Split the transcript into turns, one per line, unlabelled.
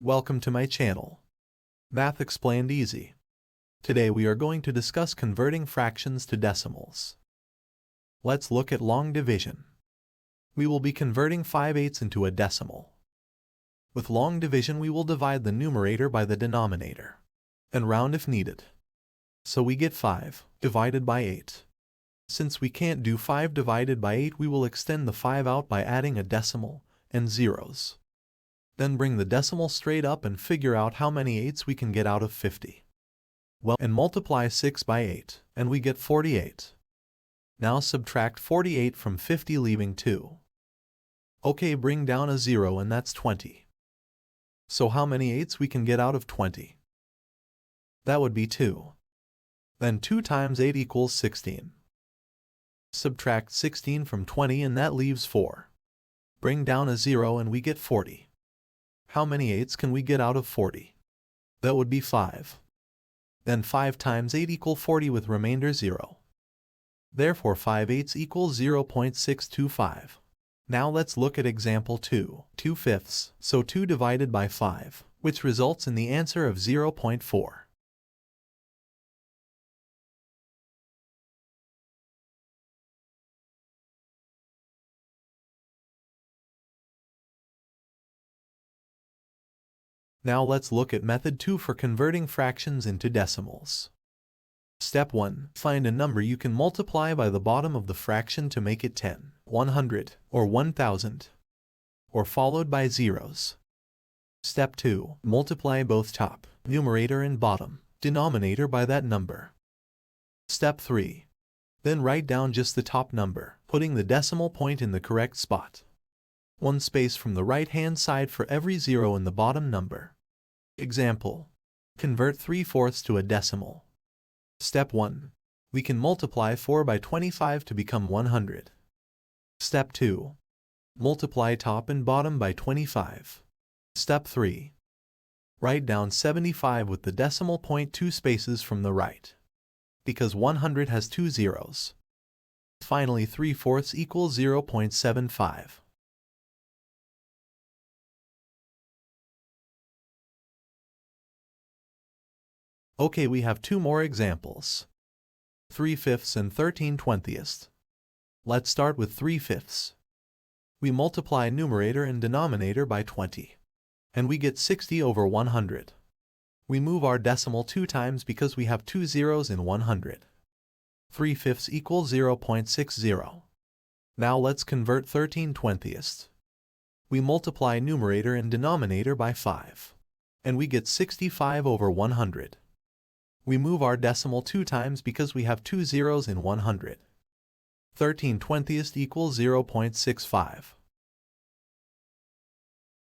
Welcome to my channel, Math Explained Easy. Today we are going to discuss converting fractions to decimals. Let's look at long division. We will be converting 5/8 into a decimal. With long division we will divide the numerator by the denominator, and round if needed. So we get 5 divided by 8. Since we can't do 5 divided by 8, we will extend the 5 out by adding a decimal and zeros. Then bring the decimal straight up and figure out how many 8s we can get out of 50. Well, and multiply 6 by 8, and we get 48. Now subtract 48 from 50, leaving 2. Okay, bring down a 0 and that's 20. So how many 8s we can get out of 20? That would be 2. Then 2 times 8 equals 16. Subtract 16 from 20 and that leaves 4. Bring down a 0 and we get 40. How many 8s can we get out of 40? That would be 5. Then 5 times 8 equals 40 with remainder 0. Therefore 5/8 equals 0.625. Now let's look at example 2. 2/5. So 2 divided by 5, which results in the answer of 0.4. Now let's look at method 2 for converting fractions into decimals. Step 1. Find a number you can multiply by the bottom of the fraction to make it 10, 100, or 1000, or followed by zeros. Step 2. Multiply both top, numerator, and bottom, denominator by that number. Step 3. Then write down just the top number, putting the decimal point in the correct spot. One space from the right-hand side for every zero in the bottom number. Example. Convert 3/4 to a decimal. Step 1. We can multiply 4 by 25 to become 100. Step 2. Multiply top and bottom by 25. Step 3. Write down 75 with the decimal point 2 spaces from the right, because 100 has 2 zeros. Finally, 3/4 equals 0.75. Okay, we have 2 more examples. 3/5 and 13/20. Let's start with 3/5. We multiply numerator and denominator by 20, and we get 60 over 100. We move our decimal 2 times because we have 2 zeros in 100. 3/5 equals 0.60. Now let's convert 13/20. We multiply numerator and denominator by 5, and we get 65 over 100. We move our decimal 2 times because we have 2 zeros in 100. 13/20 equals 0.65.